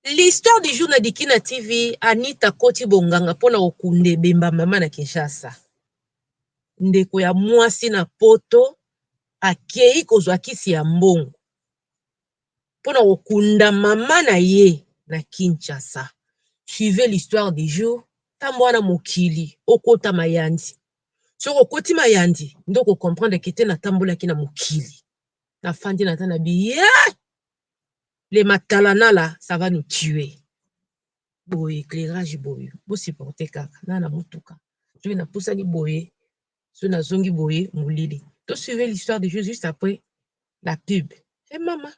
L'histoire du jour na Dikina TV, Anita Koti Bonganga pona okunde bemba mama na Kinshasa. Ndeko ya mwasi na poto, akei kozwa kisi ya mbongo. Pona okunda mama na ye na Kinshasa. Suivez l'histoire du jour, tambwana mokili, okota mayandi. Soko okoti mayandi, ndoko comprendre kete na tambola ki na mokili. Na fandi na tana biye, les matalana là, ça va nous tuer. Boye éclairage boye bo supporter kaka na mutuka je na poussa ni boye je na zongi boye mulili to suivre l'histoire de Jésus juste après la pub et maman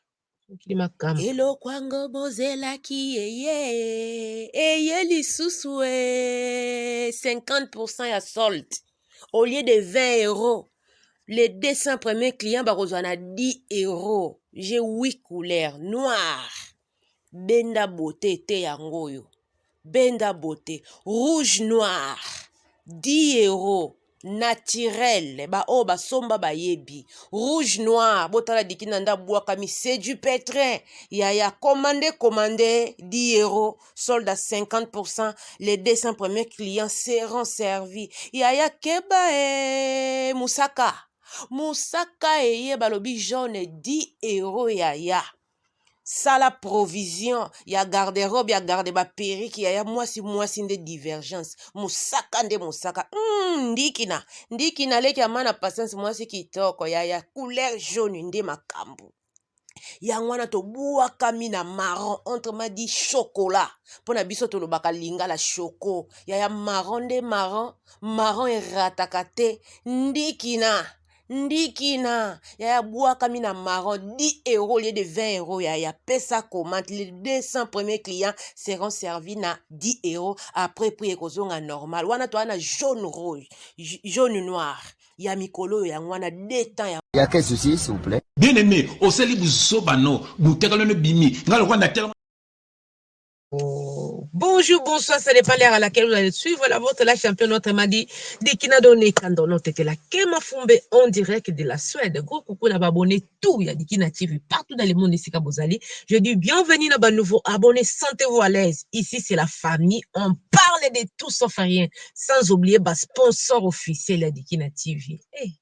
Hello kwango bozela ki eye lisusu 50% ya solde au lieu de 20 euros. Les 200 premiers clients barozana 10 euros. J'ai 8 couleurs noir, benda beauté te yangoyo. Benda beauté, rouge noir, 10 euros, naturel, ba o ba somba ba yebi, rouge noir, botala dikinanda boakami, c'est du pétrin, ya commandé, 10 euros, solde à 50%, les 200 premiers clients seront servis, ya keba Moussaka balobi jaune 10 euros ya. Sala provision ya garde-robe ya garde ba periki ya mwasi nde divergence musaka ndikina leki ya mana patience mwasi kitoko ya couleur jaune nde makambu ya ngwana to buakami na marron autrement dit chocolat pona biso to lobaka lingala choco ya marron nde marron erataka te ndikina ya buakami na marron 10 euros au lieu de 20 euros ya pesa commande les 200 premiers clients seront servis na 10 euros après prix ekozonga normal wana to ana jaune noir ya mikolo ya ngwana détend ya y a quel souci s'il vous plaît bien aimé au seli buzobano butekalo no bimi ngalo kwanda tellement. Bonjour, bonsoir, ça dépend l'heure à laquelle vous allez suivre la vôtre, la championne notre madi, Dikina Done Kando, notre la Kema Fumbe en direct de la Suède. Gros coucou n'a abonné tout, il y a Dikina TV partout dans le monde ici Kabozali. Je dis bienvenue à nouveau abonné, sentez-vous à l'aise. Ici c'est la famille, on parle de tout sauf rien, sans oublier bah sponsor officiel à Dikina TV. Hey.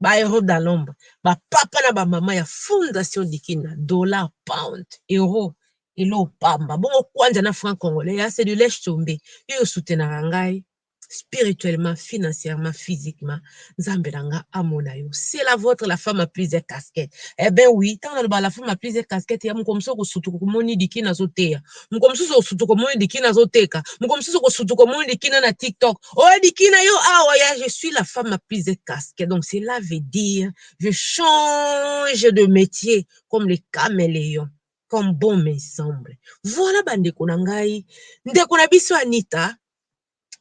Ba héros dans l'ombre, ba papa na ba maman ya fondation Dikina, dollar, pound, euro. Ilo pamba bongo kwanja na franc congolais c'est de lèche tombé yo soutenaka ngai spirituellement financièrement physiquement nzambe nanga amona yo c'est la vôtre la femme à plusieurs casquettes eh ben oui tant la femme à plusieurs casquettes ya mukomso ko sutu ko moni Dikina zoteya mukomso ko sutu ko moni Dikina zoteka mukomso ko sutu ko moni Dikina na TikTok oh Dikina yo awa ya je suis la femme à plusieurs casquettes donc cela veut dire je change de métier comme les caméléons comme bon me semble. Voilà bandeko na ngai. Ndeko na biso Anita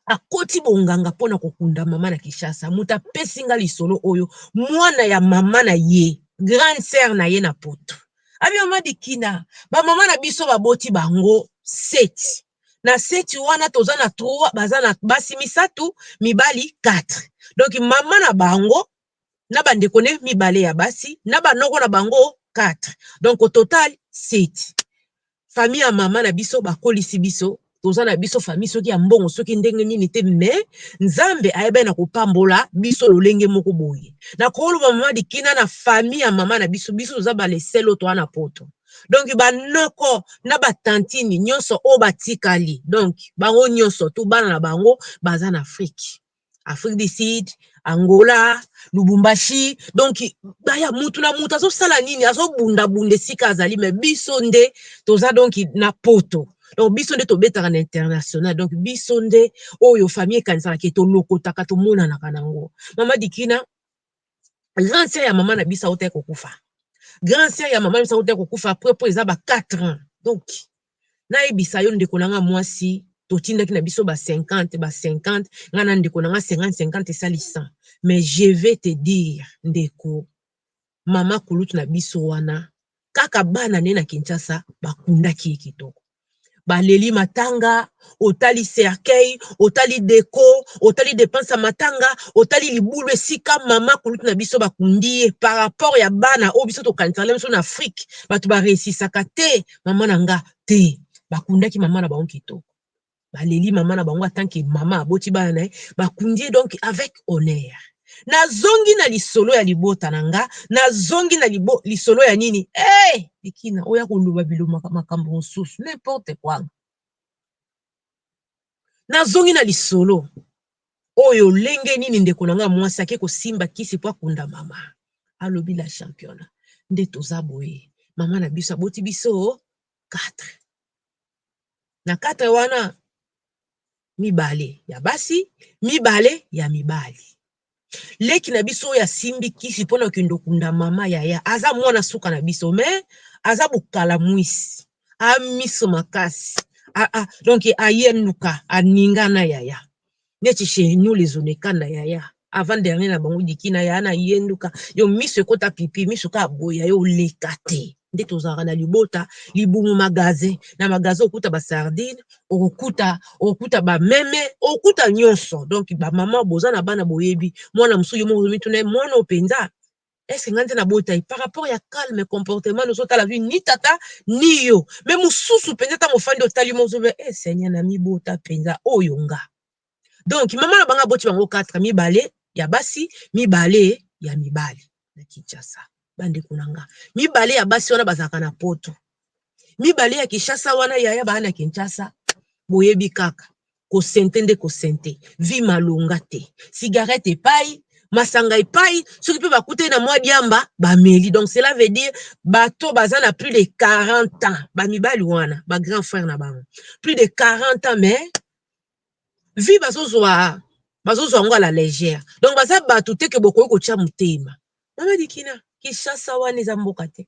akoti bonganga pona kokunda mama na Kinshasa. Muta pesinga lisolo oyo mwana ya mama na ye, grande sœur na ye na poto. Abi mama Dikina, ba mama na biso baboti bango 7. Na 7 wana toza na 3 baza na basi misatu, mibali 4. Donc mama na bango na bandeko ne mibale ya basi, na banoko na bango 4. Donc au total 7. Famille ya mama na biso bakolisi biso toza na biso famille soki ya mbongo soki ndenge nini te mais nzambe ayeba na kopambola biso lolenge moko boye na koloba mama Dikina na famille ya mama na biso toza ba leselo to na poto donc banoko na batantini nyonso o batikali donc bango nyonso to bana na bango baza na Afrique du Sud, Angola, Lubumbashi, donc baya mutu na mutu azosala nini azobunda bunda sika azali mais biso nde toza donc na poto donc biso nde tobetaka na international donc biso nde oyo famille ekanisaka ke tolokotaka tomonanaka nango mama Dikina grand sœur ya mama na biso auta kokufa grand sœur ya mama na biso auta kokufa après eza ba 4 ans donc nayebisa yo ndeko nanga mwasi totindaki na biso ba 50 ngana ndeko nanga 50 esali 100 mais je vais te dire ndeko mama kulutu na biso wana kaka bana ne na Kinshasa bakundaki kitoko baleli matanga, otali cercueil, otali déco, otali dépense matanga, otali libulu esika mama kulutu na biso bakundi par rapport ya bana o biso tokanisa le biso na Afrique bato ba réussisaka te mama nanga te bakundaki mama na bango kitoko baleli mama na bango tant que mama aboti bana na bakundi donc avec honneur nazongi na lisolo ya libota nanga nazongi na lisolo ya nini likina oya koluba biloma makambo mosusu n'importe quoi nazongi na lisolo oyo lenge nini ndeko nanga mwasi ake kosimba kisi po akunda mama alobi la championna nde toza boye mama na biso aboti biso 4 na 4 wana mibale ya basi mibale ya mibali leki na biso oyo asimbi kisi mpona okende okunda mama yaya aza mwana suka na biso me aza bokala mwisi amiso makasi donc ayenuka aningana yaya neti chez nous les onekanda yaya avant dernier na bango dikina yaya na yenduka yo miso ekota pipi miso ka boya yo leka te nde tozalaka na libota libumu magasin na magasin okuta basardine okuta bameme okuta nyonso donc bamama boza na bana boyebi mwana mosusu yo moko mituna mwana openza est-ce nga nte na bota par rapport ya calme comportement ozotala vi ni tata ni yo me mosusu penza ta mofandi otali mozobe seigneur na mibota penza oyo nga donc mama na banga boti bango 4 mibale ya basi mibale ya mibali na Kinshasa bandeko nanga mibale ya basi wana bazaka na poto mibale ya Kinshasa wana yaya bana na Kinshasa boyebi kaka kosente nde kosente vi malonga te cigarette epai masanga epai soki pe bakute na mwa diamba bameli donc cela veut dire bato baza na plus de 40 ans bamibali wana ba grand frère na bango plus de 40 ans mais vi bazozwa ngo à la légère donc baza bato te ke bokoyi kotia motema mama dikina Kinshasa wana eza mboka te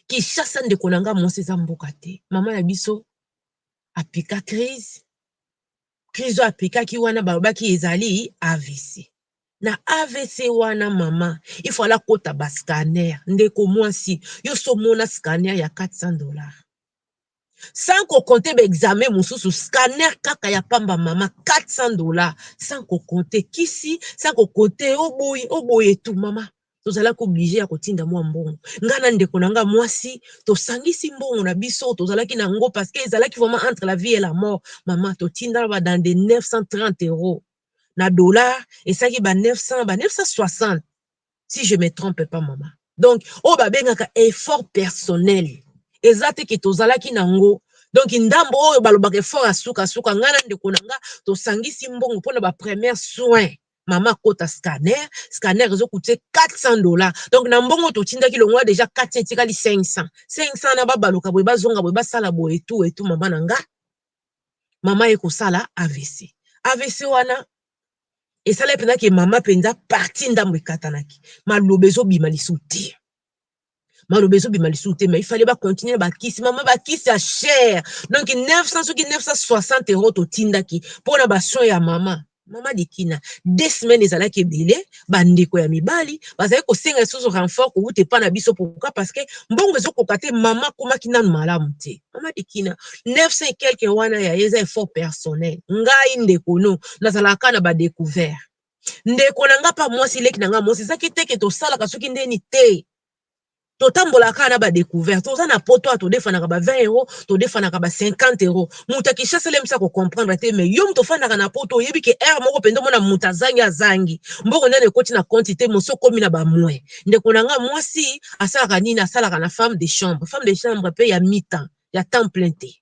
Kinshasa ndeko nanga mwasi eza mboka te mama na biso apika crise oyo apikaki wana balobaki ezali AVC na AVC wana mama il faut ala kota ba scanner ndeko mwasi yo so mona scanner ya $400 sans compter l'examen mosusu scanner kaka ya pamba mama $400 sans compter kisi sans compter oboye tout mama tozala ko obligé ya kotinda mwa mbongo ngana ndeko nanga mwasi tosangisi mbongo na biso tozalaki na ngo parce que ezalaki vraiment entre la vie et la mort mama totinda ba dans des 930 € na dollar et ça qui ba 960 si je me trompe pas mama donc ba bengaka effort personnel ezate ke tozalaki na ngo donc ndambo oyo balobaka effort asuka ngana ndeko nanga tosangisi mbongo pona ba premier soin mama kota scanner rezo coûter $400 donc na mbongo totindaki longwa déjà 400 tikali 500 na babaluka boye bazonga boye basala boye tout mama nanga mama ekosala AVC wana esala penza ke mama penza parti ndambo ekatanaki maloba ezobima lisusu te mais il fallait pas continuer bakisi mama bakisi ya cher donc 900 soki 960 € totindaki pona basoin ya mama dikina 2 semaines ezalaki ebele bandeko ya mibali bazali kosenga lisusu renfort kouta epa na biso pourquoi parce que mbongo ezokoka te mama komaki nanu malamu te mama dikina 900 et quelque wana ya eza effort personnel ngai ndeko no nazalaka na badécouvert ndeko nanga pa mwasi leki nanga mwasi ezaki teke tosalaka soki ndeni te totambolaka na badécouvert toza na poto todefanaka ba 20 €, todefanaka ba 50 €. Muta Kinshasa le msa ko comprendre te mais yo mto fanaka na poto oyebi ke air moko pendo mona muta azangi mboko ndene ekoti na compte te moso komi na ba moins ndeko nanga mwasi asalaka nini asalaka na femme de chambre pe ya mi-temps ya temps plein te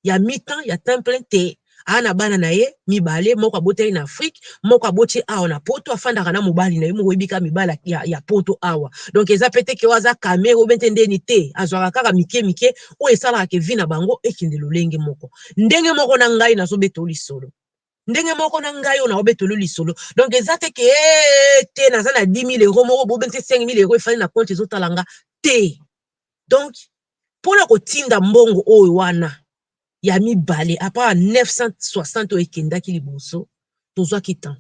ya mi-temps ya temps plein te ana bana na ye mibale moko aboteli na Afrique moko aboti awa na poto afandaka na mobali na ye moko yebika mibala ya poto awa donc eza pete ke waza kamera obente ndeni te azwaka kaka mike oyo esalaka ke vi na bango ekende lolenge moko ndenge moko na ngai nazobetolo lisolo ndenge moko na ngai oyo naobetolo lisolo donc eza te ke te naza na 10 000 € moko bobente 5 000 € efali na compte ezotalanga te donc mpona kotinda mbongo oyo wana ya mibale apa 960 oyo ekendaki liboso tozwaki temps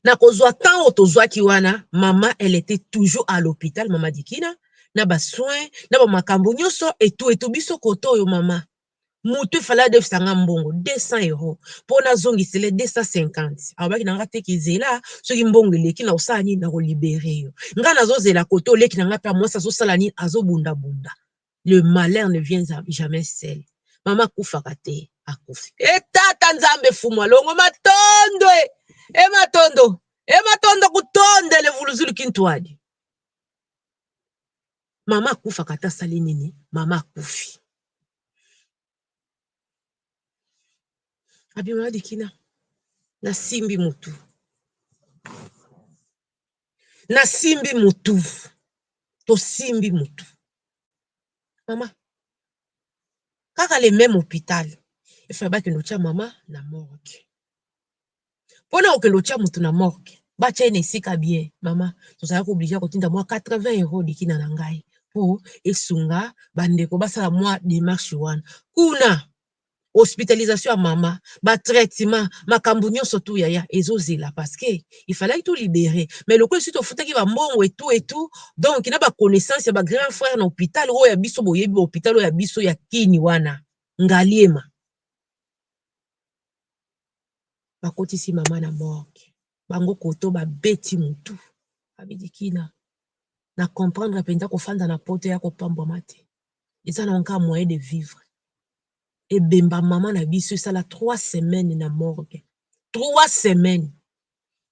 na kozwa temps oyo tozwaki wana mama elle était toujours à l'hôpital mama dikina na ba soin na ba makambo nyonso etu biso koto oyo mama Mutu fala def sanga mbongo 200 euros. Pona zongi sele 250. Abaki nanga teki zela soki mbongo leki na osani na ko libérer yo. Nga nazo zela koto leki nanga pa mwasa zo sala ni azo bunda bunda. Le malheur ne vient jamais seul. Mama kufaka te akufi. Tata nzambe fumwa longo matondo matondo. Matondo kutonde le vuluzulu kintwadi. Mama kufaka ta sali nini? Mama kufi. Abima dikina. Na simbi mutu. Na simbi mutu. To simbi mutu. Mama. Kaka le même hôpital. Il faut que nous mama na morgue. Pona que nous mutu na morgue. Bacha ene sika bien. Mama. Nous avons obligé à tinda moi 80 euros dikina na ngai. Pour esunga bandeko basala moi démarche wana. Kuna. Hospitalisation à maman, ba traitement, makambu nyonso tu yaya ezozela parce que il fallait tout libérer. Mais le coup si to futa ki ba mbongo et tout, donc ina ba connaissance ya ba grand frère na hôpital o ya biso boyebi hôpital o ya biso ya kini wana ngaliema. Ba kotisi mama na morgue. Bango koto ba beti mutu. Abidikina. Na comprendre penda ko fanda na poto ya ko pambwa mate. Eza na nka moyen de vivre. Et bemba maman na biso ça la 3 semaines na morgue. 3 semaines.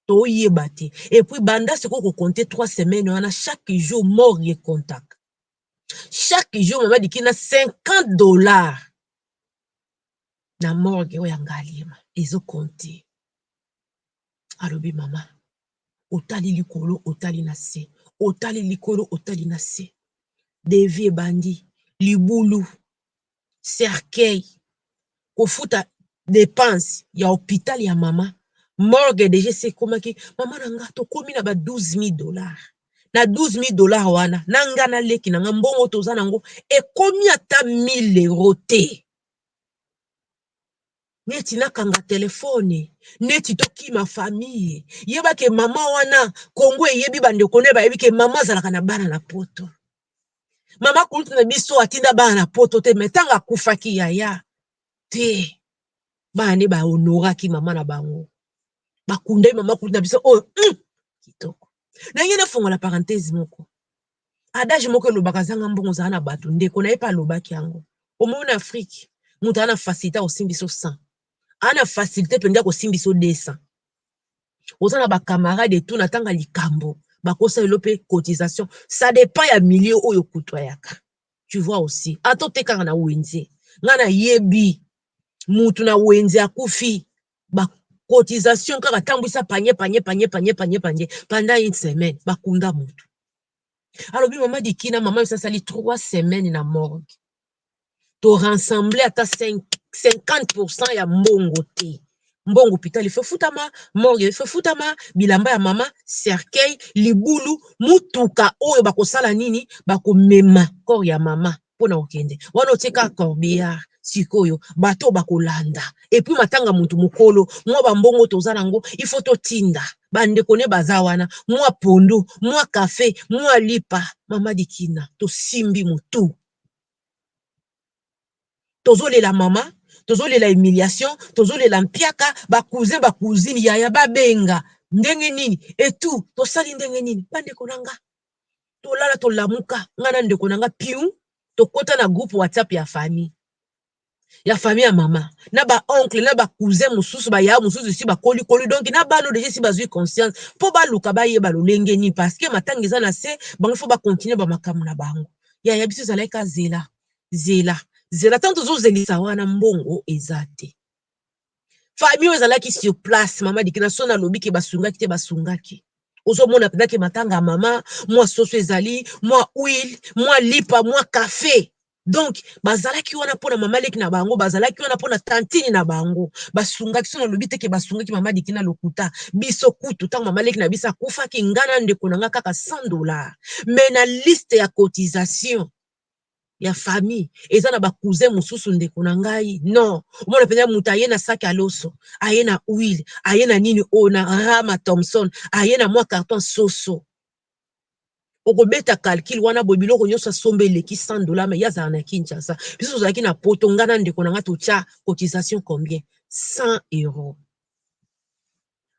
To yebate. Et puis banda se ko compter 3 semaines on a chaque jour morgue contact. Chaque jour maman dit qu'il a $50 na morgue o yangalima. Ezo compter. Alobi mama. Otali likolo otali na se. Otali likolo otali na se. Devie bandi, libulu, cercueil. Kofuta dépense ya hôpital ya mama morgue déjà c'est comme ki mama nanga to komi na ba $12,000 na $12,000 wana nanga na leki nanga mbongo toza nango e komi ata 1,000 euros te neti nakanga telefone neti toki ma famille yeba ke mama wana Kongo yebi bande kone ba yebi ke mama zalaka na bana na poto mama kulutu na biso atinda bana na poto te metanga kufaki yaya te bane ba honoraki mama na bango bakundai mama kulutu na biso oh kitoko na ngene fongola parenthèse moko adage moko elobaka zanga mbongo za na bato ndeko na ye pa lobaki yango omona Afrique mutu ana facilité osimbi so 100 ana facilité pendia ko simbi so 200 ozana ba camarade tout na tanga likambo bakosa elope cotisation ça dépend ya milieu oyo kutwayaka tu vois aussi atoteka na wenze ngana yebi mutu na wenze akufi ba cotisation kaka tambwisa panye pendant une semaine bakunda mutu alors bi mama dikina mama ça sali 3 semaines na morgue to rassembler ata 50% ya mbongo te mbongo hôpital il faut futama morgue il faut futama bilamba ya mama cercueil libulu mutuka oyo bakosala nini bakomema corps ya mama pona okende wana otika corbillard sikoyo bato bakolanda et puis matanga mutu mukolo mwa bambongo toza nango il faut totinda bande kone baza wana mwa pondo mwa café mwa lipa mama dikina to simbi mutu tozolela mama tozolela humiliation tozolela mpiaka bacousine yaya babenga ndenge nini et tout tosali ndenge nini bande konanga tolala tolamuka ngana ndeko nanga piu tokota na groupe WhatsApp ya famille ya mama na ba oncle na ba cousin mususu ba ya mususu si ba koli donc na bano déjà si bazui conscience po ba luka ba yeba lolenge ni parce que matangiza na se bango faut ba continuer ba makamu na bango ya biso zalaika zela tanto zozelisa wana mbongo ezate famille ezalaki sur place mama dikina sona lobi ke basungaki te basungaki ozomona pendaki matanga mama mwa soso ezali mwa huile mwa lipa mwa café donc bazalaki wana pona mama leki na bango bazalaki wana pona tantine na bango basungaki sona lobi te ke basungaki mama dikina lokuta biso kutu tango mama leki na biso akufaki ngana ndeko nanga kaka $100 mais na liste ya cotisation ya famille eza na ba cousin mususu ndeko na ngai non omona penya muta aye na sac à loso aye na huile aye na nini o na Rama Thompson aye na mwa carton soso okobeta calcul wana boye biloko nyonso asomba eleki $100 mais yazala na Kinshasa biso tozalaki na poto ngana ndeko na nga totya cotisation combien 100 €.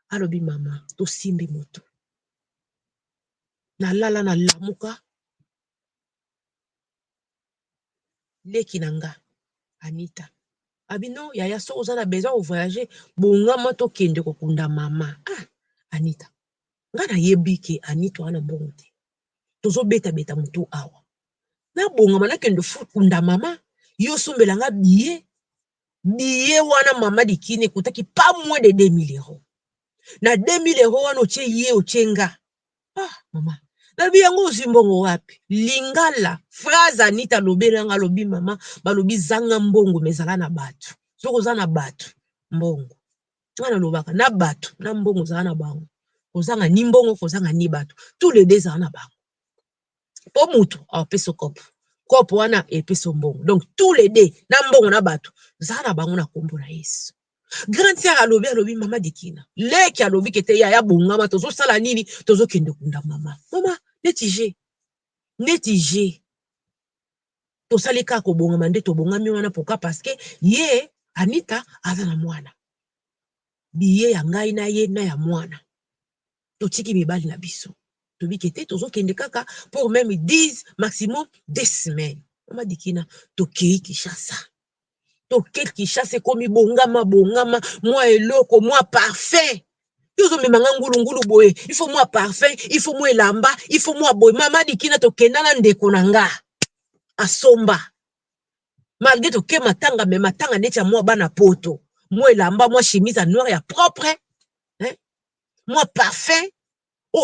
Alobi mama tosimbi moto nalala na lamuka leki na nga Anita abi non yaya so oza na besoin de voyager bongama tokende kokunda mama. Anita nga nayebi ke Anita wana mbongo te tozobeta beta motu awa na bongama nakende kunda mama yo sombela nga billet wana mama dikine ekutaki pas moins de 2000 €. Na 2000 € wana otie ye otie nga. Mama nabi yango ozwi mbongo wapi lingala phrase Anita lobelanga lobi mama balobi zanga mbongo mezala na bato soko oza na bato mbongo nga nalobaka na bato na mbongo zala na bango kozanga ni mbongo kozanga ni bato tous les deux zala na bango po mutu apeso kopo wana epeso mbongo donc tous les deux na mbongo na bato zala na bango na kombo na Yesu. Grand sœur alobi mama dikina leki alobi kete yaya bongama tozosala nini tozokende kunda mama neti je tosali kaka kobongama nde tobongami wana pourquoi parce que ye Anita aza na mwana biye ya ngai na ye na ya mwana totiki mibali na biso tobiki te tozokende kaka pour même 10 maximum 2 semaines. Mama dikina tokei Kinshasa ekomi bongama mwa eloko mwa parfum tozomemanga ngulungulu boye il faut mwa parfum il faut mwa elamba il faut mwa boye. Mama dikina tokenda na ndeko na nga asomba malgré toke matanga me matanga neti ya mwa bana poto mwa elamba mwa chemise à noir ya propre mwa parfum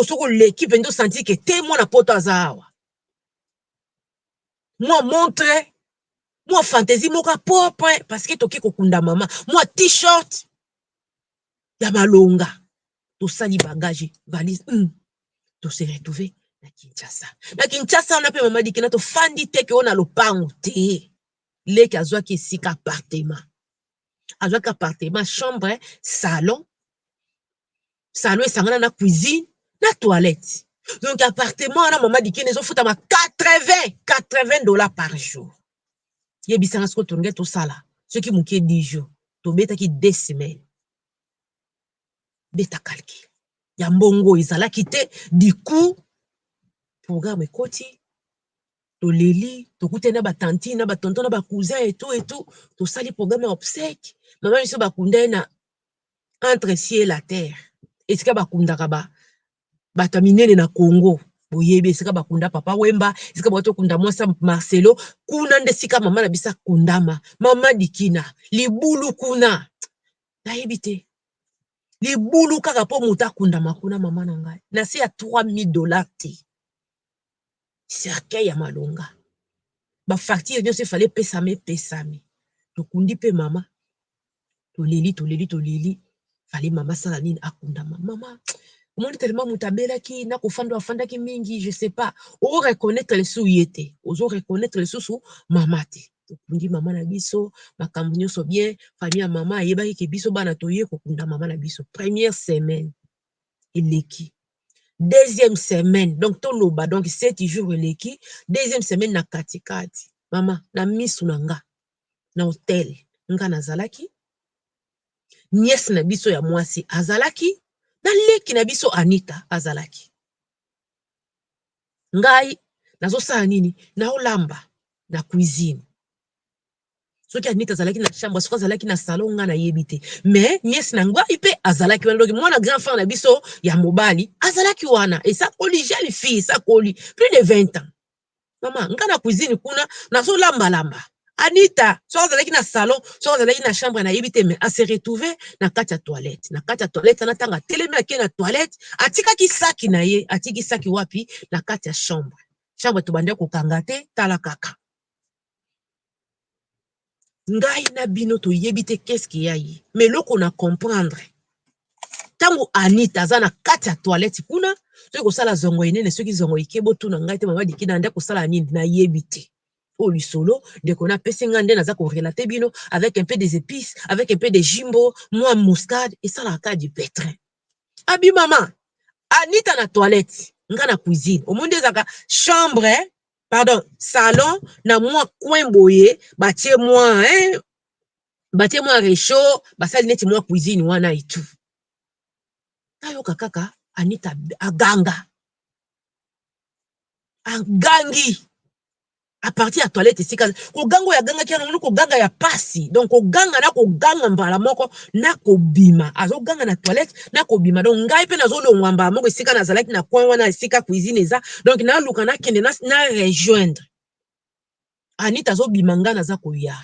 soko leki pende osanti ke te mwana poto aza awa mwa montre mwa fantaisie moka propre parce que toke kokunda mama mwa t-shirt ya malonga tosali bagage valise tose retrouver na Kinshasa wana pe mama dikina tofandi te ke ona lopango te leki azwaki esika appartement chambre salon esangana na cuisine na toilette donc appartement wana mama dikina ezofutama $80 par jour yebisanga siko tolingi tosala soki mokie 10 jours tobetaki 2 semaines beta calcul ya mbongo ezalaki te du coup programme ekoti toleli tokute na batanti na batonton na bakousin etu tosali programme ya obsèque mama biso bakunda ye na entre ciel et la terre esika bakundaka bato minene na Congo boyebi esika bakunda papa Wemba esika bato kunda mwasa Marcelo kuna nde sika mama na bisa kundama mama dikina libulu kuna nayebi te libulu kaka po muta kundama kuna mama na ngai na se ya $3000 te cercueil ya malonga bafacture nyonso efale pesami tokundi pe mama toleli fale mama sala nini akundama mama omoni tellement mutu abelaki na kofanda afandaki mingi je sais pas ozo reconnaître lesusu ye te ozo reconnaître lesusu mama te tokundi mama na biso makambo nyonso bien famille ya mama ayebaki ke biso bana toye kokunda mama na biso première semaine eleki deuxième semaine donc toloba donc 7 jours eleki deuxième semaine na katikati mama na misu na nga na hotel nga nazalaki nièce na biso ya mwasi azalaki na leki na biso Anita azalaki ngai nazosala nini naolamba na cuisine soki Anita azalaki na chambre soki azalaki na salon nga nayebi te mais nièce na ngai pe azalaki wana mwana grand frère na biso ya mobali azalaki wana esakoli jeune fille esakoli plus de 20 ans mama nga na cuisine kuna nazolambalamba Anita soki azalaki na salon soki azalaki na chambre nayebi te mais ase retrouve na kati ya toilette ana tanga telemi ake na toilette atikaki saki na ye atiki saki wapi na kati ya chambre tobande kokanga te tala kaka ngai na bino toyebi te qu'est-ce qu'il y a yi mais loko na comprendre tango Anita aza na kati ya toilette kuna soki kosala zongo enene soki zongo ikebo tuna ngai te mama dikina nde kosala nini nayebi te o lisolo ndeko na pesi nga nde naza korelate bino avec un peu des épices avec un peu de jimbo mwa muscade esalaka du pétrin abi mama Anita na toilette nga na cuisine omonde ezaka chambre pardon salon na mwa coin boye batie mwa réchaud basali neti mwa cuisine wana etu tayoka kaka Anita agangi à partir ya toilette esika koganga ya ganga kia na koganga ya pasi donc koganga na koganga mbala moko na kobima azoganga na toilette na kobima donc ngai pe nazolongwa mbala moko esika nazalaki na coin wana esika cuisine eza donc naluka nakende na rejoindre Anita azobima nga naza koya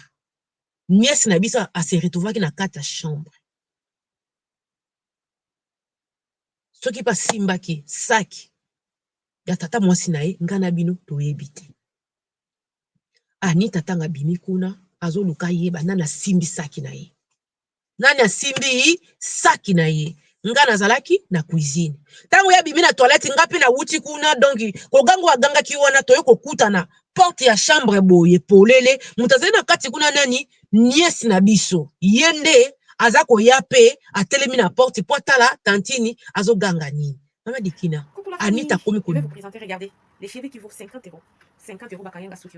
nièce na biso ase retrouvaki na kati ya chambre soki pa simbaki saki ya tata mwasi na ye nga na bino toyebi te Anita tanga bimi kuna azoluka yeba nani asimbi saki na ye nani asimbi saki na ye nga nazalaki na cuisine tango ya bimi na toilette nga pe na wuti kuna donc kogango agangaki wana toye kokutana porte ya chambre boye polele mutu azali na kati kuna nani nièce na biso ye nde aza koya pe atelemi na porte po atala tantini azoganga nini mama Dikina Anita komi Je vais vous présenter, regardez, les cheveux qui vaut 50 €. 50 € bakayanga suki.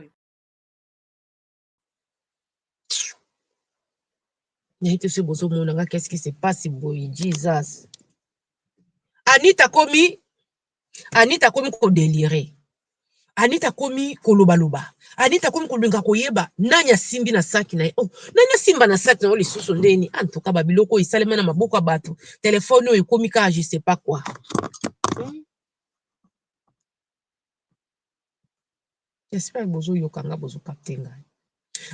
Qu'est-ce qui se passe, boy? Jesus. Anita komi ko déliré. Anita komi kolobaloba. Anita komi kolinga koyeba nanya simbi na saki na. Oh, nanya simba na saki na oli susu ndeni. En tout cas babiloko isalema na maboko bato. Téléphone o komi ka je sais pas quoi. J'espère bozo yokanga bozo kaptenga.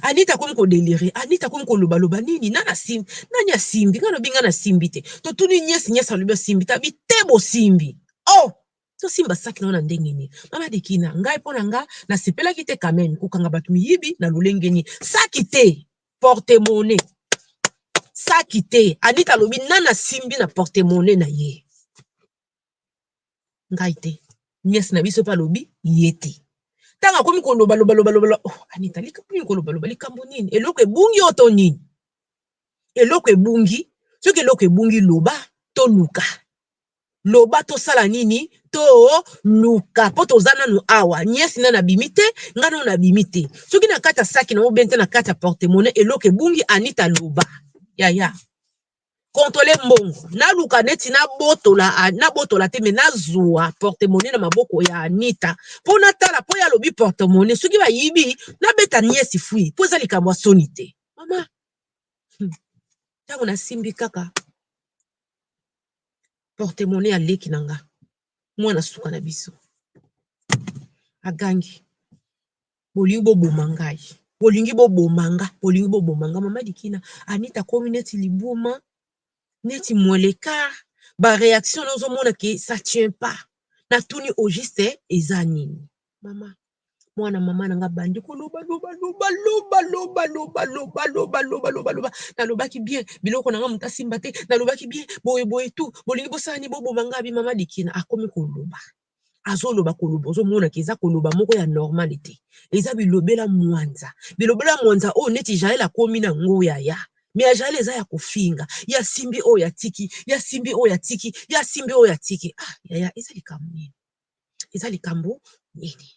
Anita komi ko déliré, Anita komi ko lobaloba nini nana simbi, nanya simbi, ngano binga na simbi te. To tuni nyesi aluba simbi, tabi tebo simbi. Oh, to simba saki na ndenge ni. Mama Dikina, ngai pona nga na sepela kite kamen, kukanga batu yibi na lulengeni. Saki te, porte-monnaie. Saki te, Anita lobi nana simbi na porte-monnaie na ye. Ngai te, nyesi na biso pa lobi yete. Tanga komi ko loba. Oh, Anita lika komi ko loba likambo nini? Eloko ebungi oto nini? Eloko ebungi, soki eloko ebungi loba to luka. Loba to sala nini? To luka. Po to zana no awa. Nyesi na bimite, ngano na bimite. Soki na kata saki na obente na kata porte-monnaie, eloko ebungi Anita loba. Ya. Contrôler mbongo. Na luka neti na botola te me na zuwa porte-monnaie na maboko ya Anita. Po na tala po ya lobi porte-monnaie. Soki ba yibi na beta niesi fui. Po za likambo soni te. Mama. Tango na simbi kaka. Porte-monnaie aleki nanga. Mwana suka na biso. Agangi. Bolingi bo bomangai. Bolingi bo bomanga. Mama Dikina. Anita komi neti libuma. Neti mweleka ba réaction nozo mona ke ça tient pas na tuni au juste ezanini mama mwana mama nanga bandi ko loba na lobaki bien biloko nanga mutasimba te na lobaki bien boye tout bolingi bosani bobo mangabi mama Dikina akomi ko loba azoloba koloba ozomona ke eza koloba moko ya normalité eza bilobela mwanza o neti jaela komi na ngoya ya me ajale eza ya kofinga ya simbi o ya tiki ah ya eza likambo nini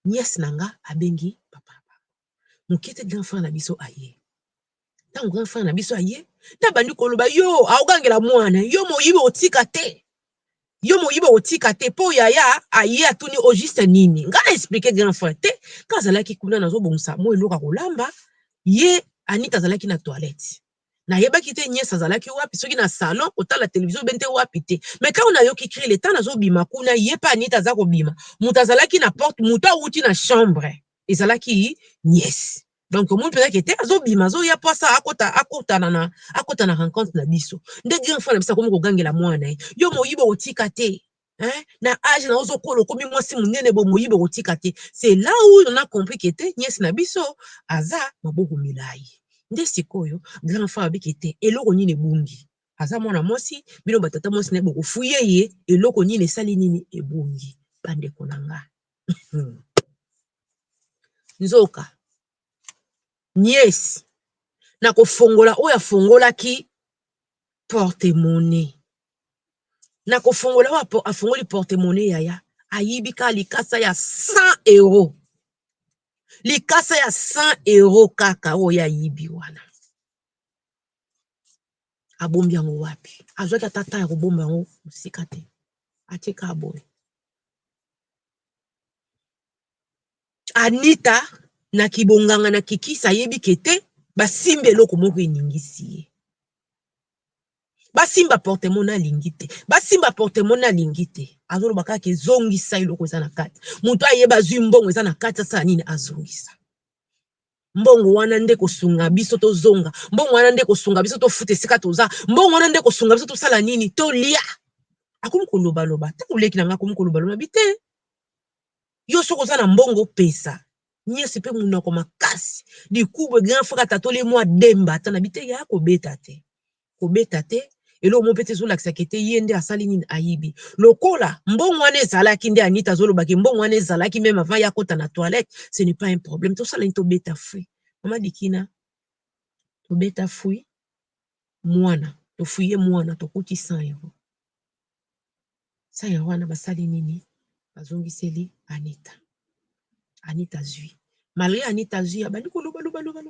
nièce nanga abengi papa mokete grand frère na biso aye tango grand frère na biso aye ta bandi koloba yo aogangela mwana yo moyibi otika te po yaya aye atuni o juste nini nga na expliquer grand frère te kazalaki kuna nazobongisa mo eloka kolamba ye Anita azalaki na toilette na yebaki te nièce azalaki wapi soki na salon kotala télévision bente wapi te mais quand on a yoki créer le temps nazobima kuna ye pa Anita aza kobima mutu azalaki na porte mutu awuti na chambre ezalaki nièce donc mon peut-être que azobima azoya posa akota na rencontre na biso nde grand frère na biso akomi kogangela mwana yo moyibo otika te na âge na ozo kolo komi mwasi munene bo moyibo otika te c'est là où on a compris que te nièce na biso aza maboko milai nde sikoyo grand frère abiki te eloko nini ebungi aza mwana mwasi bino batata mwasi na boko fuye ye eloko nini esali nini ebungi bandeko na nga nzoka nièce na kofongola oya fongolaki porte-monnaie Na kofongola wa afongoli porte-monnaie yaya. Ayibika likasa ya 100 euros. Likasa ya 100 euros kaka oya yibi wana. Abombi yango wapi? Azwaki atata ya kobomba yango musika te. Atika aboye. Anita na kibonganga na kikisa yebi kete basimba eloko moko eningisi ye. Basimba porte-monnaie lingite. Basimba porte-monnaie lingite. Azolo bakaka ezongisa eloko eza na kati. Mutu ayeba zwi mbongo eza na kati asa nini azongisa. Mbongo wana nde kosunga biso to zonga. Mbongo wana nde kosunga biso to fute sika toza. Mbongo wana nde kosunga biso to sala nini to lia. Akomi koloba loba. Ta uleki na nga akomi koloba loba bite. Yo soko za na mbongo pesa. Nyesi pe munoko makasi. Di kubwe grand frère tatole mwa demba ta na bite ya kobeta te. Kobeta te. Elo mo pete zo lakisa kete yende asali nini ayibi. Lokola mbongo wana ezalaki nde Anita zolobaki mbongo wana ezalaki même avant ya kota na toilette, ce n'est pas un problème. To sala ni to beta fui. Mama dikina to beta fui mwana, to fuye mwana to kuti 100 euros. 100 euros wana basali nini? Bazongiseli Anita. Anita zui. Malgré Anita zui abandi koloba loba.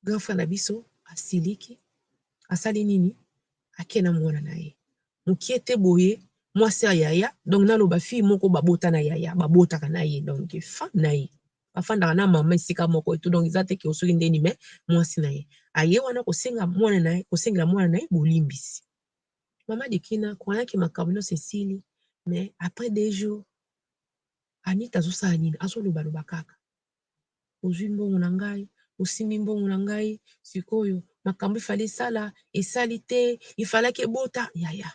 Grand frère na biso asiliki asali nini? Akena mwana na ye. Mukiete boye mwasi ya yaya donc naloba fille moko babota na yaya babota na ye donc femme na ye. Afanda na mama isika moko etu donc izate ke osoki ndeni me mwasi na ye. Aye wana kosenga mwana na ye, kosengela mwana na ye bolimbisi. Mama dikina kwana ki makambo Cécile mais après 2 jours Anita azosala nini? Azoloba loba kaka. Ozwi mbongo na ngai, osimbi mbongo na ngai, sikoyo makambo ifali sala, esali te, ifalaki ebota yaya.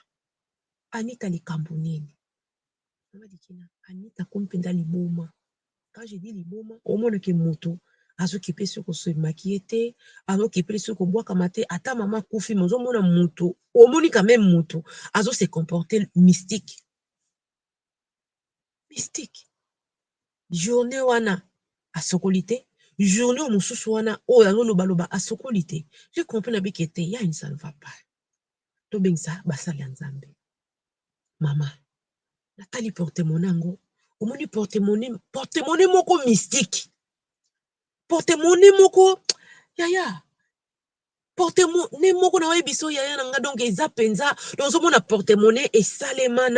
Anita likambo nini? Mama dikina Anita kompenda liboma. Quand je dis liboma, omona ke moto azokipe soko so makiete, azokipe soko bwaka mate, ata mama kufi mozo mona moto, omoni quand même moto, azo se comporter mystique. Mystique. Journée wana asokolite, journée mususu wana oyo azoloba loba asokolite. Je comprends na bikete ya une ça ne va pas. To bengisa basali nzambe. Mama, natali porte-monnaie ngo, omoni porte-monnaie moko mystique. Porte-monnaie moko yaya. Porte-monnaie moko na wayi biso yaya nanga donc eza penza donc omona porte-monnaie esalema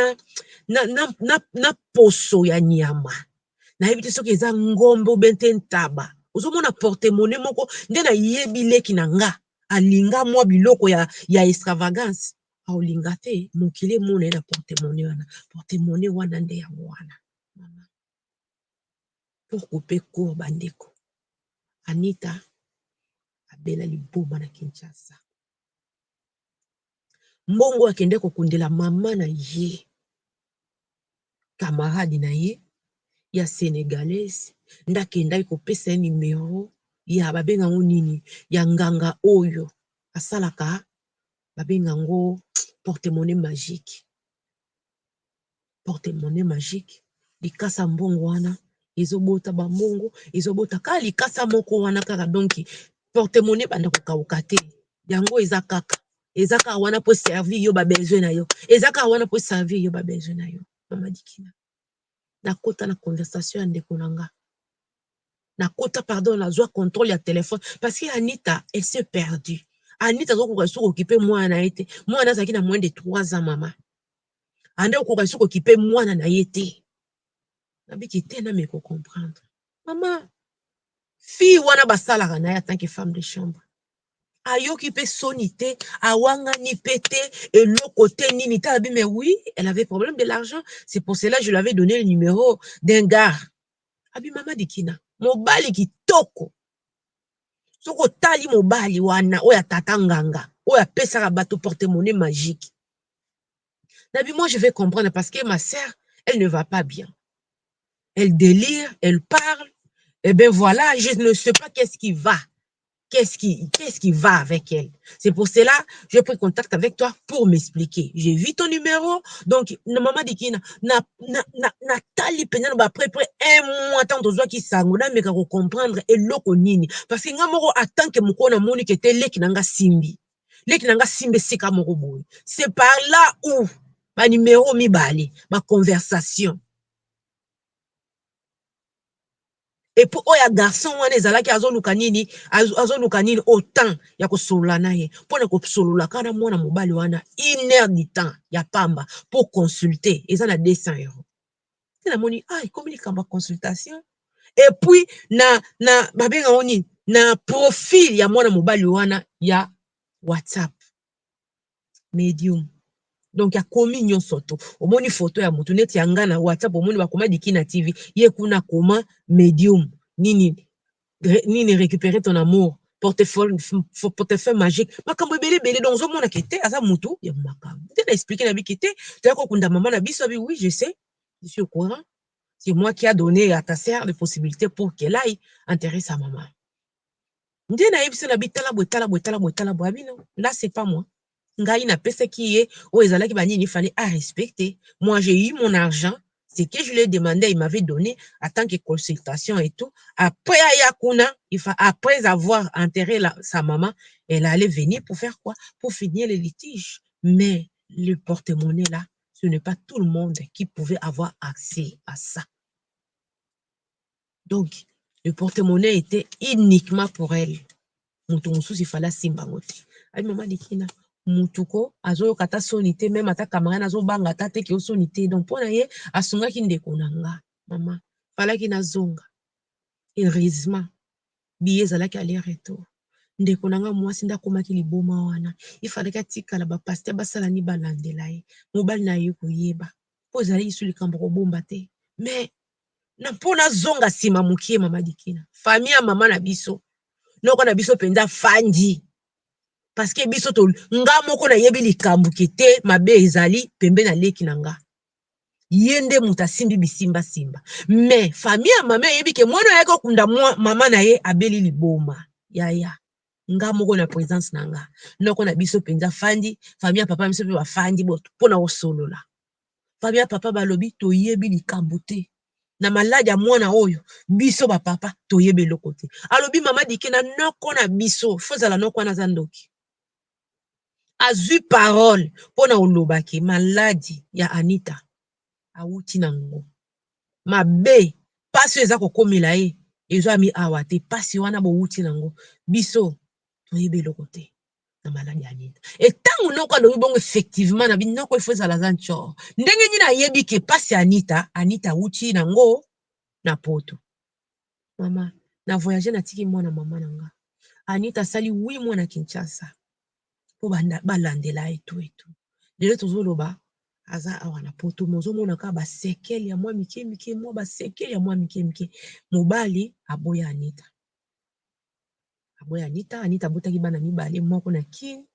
na poso ya nyama. Na yebi te soki eza ngombe ou bente ntaba. Ozomona porte-monnaie moko nde na yebi leki na nga alinga mwa biloko ya extravagance. Aolinga te mokile mona na porte-monnaie wana. Porte-monnaie wana nde ya wana. Mama. Pour couper court bandeko. Anita abela liboma na Kinshasa. Mbongo akende kokundela mama na ye. Camarade na ye ya sénégalaise ndakenda kopesa numéro ya babenga ngo nini ya nganga oyo asalaka babenga ngo porte-monnaie magique. Porte-monnaie magique likasa mbongo wana ezobota ba mbongo ezobota ka likasa moko wana kaka donc porte-monnaie banda kokauka te yango eza kaka wana po servir yo ba besoin na yo ezaka wana po servir yo ba besoin na yo. Mama dikina na kota na conversation ya ndeko nanga na kota pardon la joie contrôle ya téléphone parce que Anita elle s'est perdue. Anita zoko soko occupé mwana na yete mwana azaki na moins de 3 ans mama ande okoka soko occupé mwana na yete na biki te na me ko comprendre mama fille wana basalaka na ya tant que femme de chambre ayoki pe sonité awanga ni pété et le côté nini tabi mais oui elle avait problème de l'argent c'est pour cela je lui avais donné le numéro d'un gars abi mama dikina mobali kitoko soko tali mobali wana oya tata nganga oya pesaka bato porte-monnaie magique nabi moi je vais comprendre parce que ma sœur elle ne va pas bien elle délire elle parle et ben voilà je ne sais pas qu'est-ce qui va. Qu'est-ce qui va avec elle? C'est pour cela j'ai pris contact avec toi pour m'expliquer. J'ai vu ton numéro, donc maman dit qu'il na tali pena ba après 1 mois tant de qui sangola mais comprendre et loko nini parce que ngamoro attend que mukona moni que te leki nanga simbi. leki nanga simbe sika moko boye. C'est par là où ma numéro mibale, ma conversation. Et pour oya garçon wana ezalaki azoluka nini autant ya kosolola na ye mpona kosolola kana mwana mobali wana 1 heure du temps ya pamba pour consulter eza na 200 €. Te namoni ekomi likambo ya consultation. Et puis na babenga ngo nini na profil ya mwana mobali wana ya WhatsApp Medium. Donc akomi nyonso to omoni photo ya moto neti ya nga na WhatsApp omoni bakoma Dikina TV ye kuna koma Medium nini récupérer ton amour portefeuille magique makambo ebele donc ozomona kete aza mutu ya makambo te na expliquer na biki te toya kokunda mama na biso abi oui je sais je suis au courant c'est moi qui a donné à ta sœur les possibilités pour qu'elle aille enterrer sa maman nde na yebisa na bitala boye abino là c'est pas moi ngai napesaki ye oyo ezalaki banini fallait à respecter. Moi j'ai eu mon argent, ce que je lui ai demandé, il m'avait donné en tant que consultation et tout. Après Ayakuna, après avoir enterré sa maman, elle allait venir pour faire quoi? Pour finir les litiges. Mais le porte-monnaie là, ce n'est pas tout le monde qui pouvait avoir accès à ça. Donc, le porte-monnaie était uniquement pour elle. Mutu il fallait simbangote. Ay maman Dikina. Mutuko azoyoka ata soni te meme ata camarade azobanga ata te ke osoni te donc mpo na ye asungaki ndeko na nga mama falaki nazonga heureusement biye ezalaki aller retour ndeko na nga mwasi nde akomaki liboma wana ifalaki atikala bapaster basala ni balandela ye mobali na ye koyeba mpo ezalaki su likambo kobomba te mais na mpo nazonga nsima mokie mama Dikina famille ya mama na biso noko na biso mpenza fandi parce que biso to nga moko na yebi likambo kete mabe ezali pembe na leki na nga yende muta simbi bisimba simba mais famille ya mama yebi ke mwana yake okunda mama na ye abeli liboma yaya nga moko na présence na nga noko na biso penza fandi famille ya papa biso pe bafandi boto pona osolola famille ya papa balobi to yebi likambo te na maladi ya mwana oyo biso bapapa toyebi eloko te alobi mama Dikina noko na biso fozala noko na zandoki azwi parole pona olobaki maladi ya Anita awuti nango mabe pasi eza kokomela ye ezwami awa te pasi wana bowuti nango biso toyebi eloko te na maladi ya Anita etango noko alobi bongo effectivement na binoko ifo ezala za ncor ndenge nini ayebi ke pasi Anita awuti nango na poto mama na voyage natiki mwana mama na nga Anita asali 8 mois na Kinshasa po balandela etu lelo tozoloba aza awa na poto mozomona kaka basekele ya mwa mike mwa basekele ya mwa mike mobali aboya Anita abotaki bana mibale moko na kini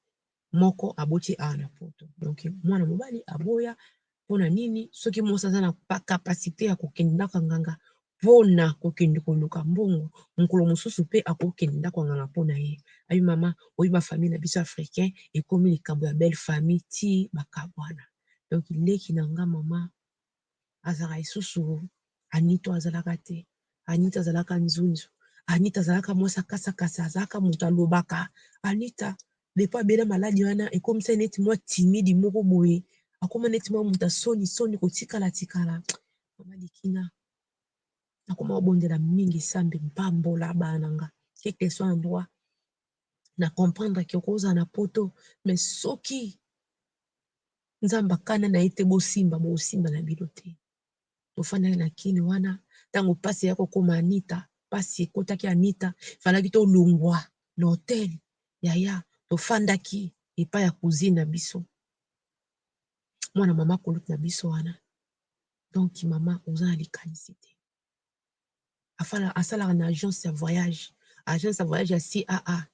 moko aboti awa na poto donc mwana mobali aboya mpona nini soki mwasi aza na kapasite ya kokende ndako ya nganga mpona kokende koluka mbongo mokolo mosusu mpe akokende ndako ya nganga mpona ye ayi mama oyeba famille na biso africain ekomi likambo ya belle famille ti bakabwana donc leki na nga mama azalaka lisusu Anita azalaka te Anita azalaka nzunzu Anita azalaka mwasi akasakasa azalaka moto alobaka Anita depo abela maladi wana ekomisa neti mwa timidi moko boye akoma neti mwa moto soni kotikala mama Dikina nakoma obondela mingi sambe mpambola bana nga quelque soit endroit na comprendre ke okozala na poto mais soki nzambe akana na ye te bosimba na bino te tofandaki na kini wana ntango pasi ya kokoma Anita pasi ekotaki Anita falaki tolongwa na hotel yaya tofandaki epai ya cousine na biso mwana mama koluti na biso wana donc mama oza na likanisi te asalaka na agence ya voyage ya CAA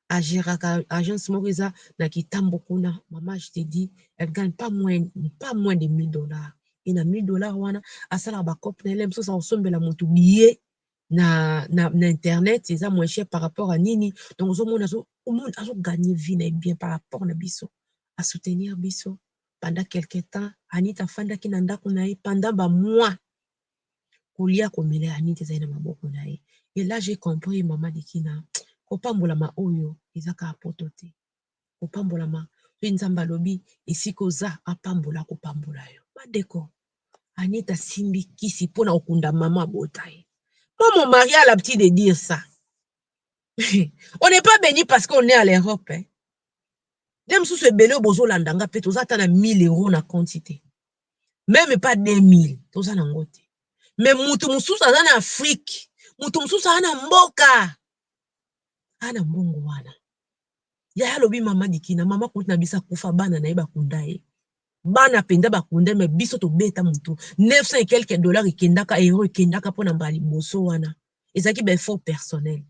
agéraka agence moko eza na kitambo kuna mama je te dis elle gagne pas moins de $1000 et na $1000 wana asalaka bacope na ele mosusu akosombela moto billet na internet eza moins cher par rapport à nini donc ozomona azoganye vie na bien par rapport na biso asoutenir biso pendant quelque temps Anita afandaki na ndako na ye pendant bamois kolia komela ya Anita ezali na maboko na ye et là j'ai compris mama Dikina kopambolama oyo eza kaka poto te kopambolama mpe nzambe alobi esika oza apambola kopambola yo. Bandeko, Anita simbi kisi mpona kokunda mama abota ye. Moi, mon mari a l'habitude de dire ça. On n'est pas béni parce qu'on est à l'Europe. Hein. Même si c'est béni au bozo landanga, peut être 1000 € na quantité. Même pas 2000. Toza na ngote. Mais mutu mususu aza na Afrique. Mutu mususu ana mboka. Ana mbongo wana. Ya lobi mama dikina. Mama kuti na bisa kufa bana na yeba kundaye. Bana penda bakunda me biso to beta mutu. 900 et quelques dollars ikendaka euro ikendaka pona mbali boso wana. Ezaki ben fort personnel.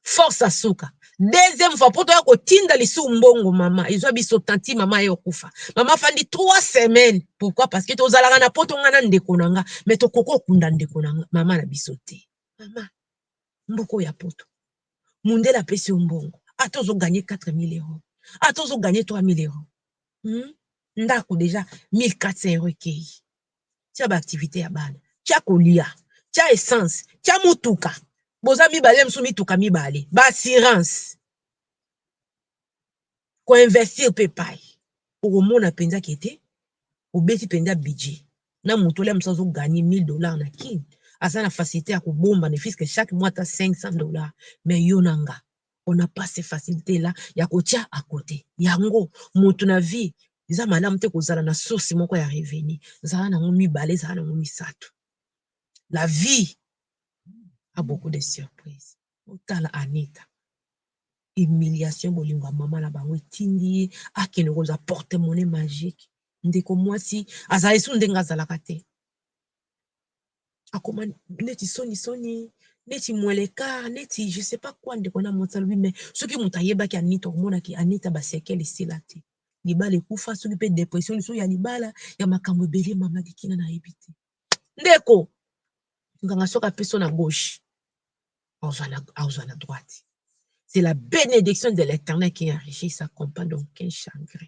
Force asuka. Deuxième fois, pour toi, kotinda lisu mbongo mama. Ils ont biso tanti mama yo kufa. Mama fandi 3 semaines. Pourquoi? Parce que tozalaka na poto ngana ndeko nanga. Mais to koko kunda ndeko nanga. Mama na biso te. Mama, mboko ya poto. Mundela pesi mbongo. Atozo gagner 4000 €. Atozo gagner 3000 €. Ndako déjà 1400 € kei. Tia ba activité ya bana. Tia kolia. Tia essence. Tia mutuka. Boza mibale msu mituka mibale. Ba assurance. Ko investir pe pai. Okomona penza kete. Obeti penza budget. Na mutu le msa zo gagner 1000 $ na kin. Asa na facilité ya kobomba ne fiske chaque mois ta 500 $. Mais yo nanga. On n'a pas ces facilités là. Ya kotia à côté. Yango. Mutu na vie. Iza malamu te kozala na source moko ya revenu. Zala na ngo mibale. Zala na ngo misato. La vie a beaucoup de surprises. Otala Anita. Humiliation bolingo mama na bango tindi akene koza porte-monnaie magique. Ndeko mwasi azali su ndenga azalaka te. Akoma neti soni neti mweleka neti je sais pas quoi ndeko na motalobi mais soki muta yebaki Anita omona ki Anita basekele sila te. Libala ekufa soki pe dépression liso ya libala ya makambo ebele mama dikina na yebite. Ndeko nganga soka peso na gauche. Auzwa na droite. C'est la bénédiction de l'Éternel qui enrichit sa compagne d'aucun chagrin.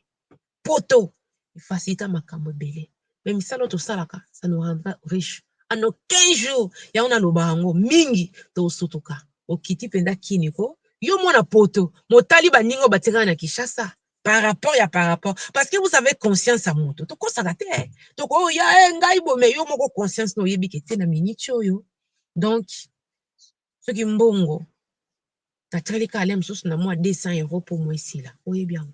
Poto, il facilite ma camobele. Même si ça salaka, ça nous rendra riche. En aucun jour, il y a un alobango, mingi, to sotoka. O kiti penda kiniko, yo mona poto, mo taliba ningo batira na Kishasa. Par rapport. Parce que vous avez conscience à moto. Toko sagate, toko ya ngai bo me yo moko conscience no yebi kete na minicho yo. Donc, ce qui mbongo, tatali ka ale msusu na mwa 200 € pour moi ici là. Oyebi yango.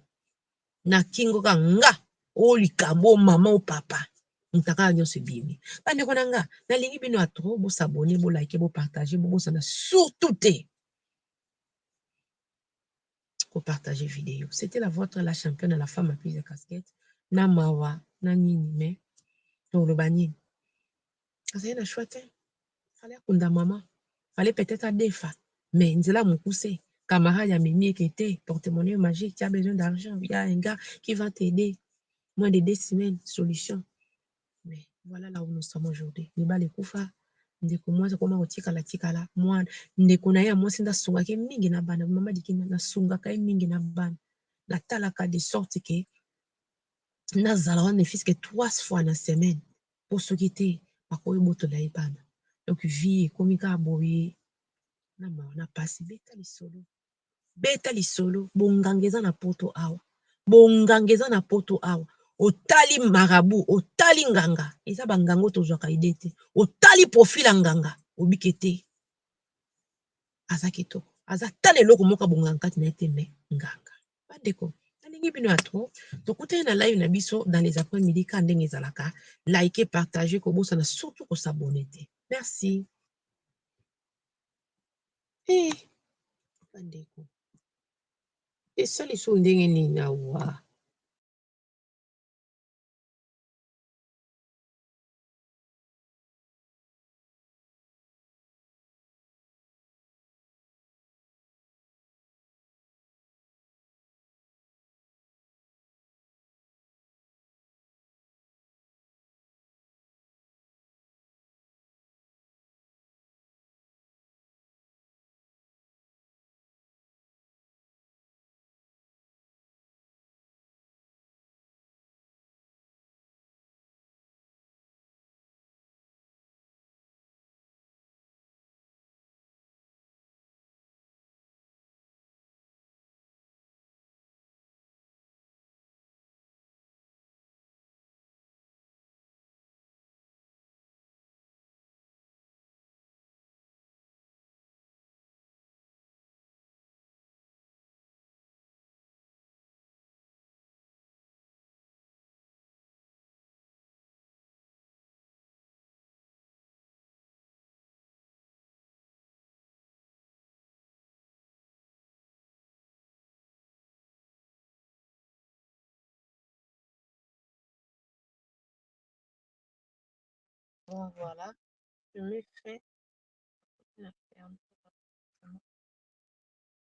Na kingo ka nga o likambo mama o papa. Ntaka nyonso bimi. Bande ko nanga, na lingi bino atro bo s'abonner, bo liker, bo partager, bo sana surtout te. Ko partager vidéo. C'était la championne, la femme à plus de casquettes. Na mawa, na nini mais to le bani. Ça na chouette. Fallait kunda mama. Fallait peut-être à defa. Mais nzela mukuse. Camarade a mimi qui était porte-monnaie magique, tu as besoin d'argent, il y a un gars qui va t'aider. Moins de 2 semaines, solution. Mais voilà là où nous sommes aujourd'hui. Niba le kufa, ndeko mwanza koma otika la mwana, ndeko na ya mwasi nda sunga ke mingi na bana, mama dikina na sunga ka mingi na bana. Na talaka de sorte que na zala ne fils que 3 fois na semaine pour s'occuper bakoyi boto la ibana. Donc vie komika boye na maona pasi beta lisolo bongangeza na poto awa. Bongangeza na poto awa. Otali marabu, otali nganga. Eza bangango tozwaka ide te. Otali profil nganga, obikete. Aza kitoko. Aza tale loko moka bonganga kati na ete me nganga. Bandeko, nalingi bino atro. Tokutana na live na biso dans les après-midi quand ndenge ezalaka. Likez, partagez, kobosana surtout ko s'abonner te. Merci. Bandeko. Esali so ndenge nini na wa. Bon, voilà. Je mets fait. La ferme.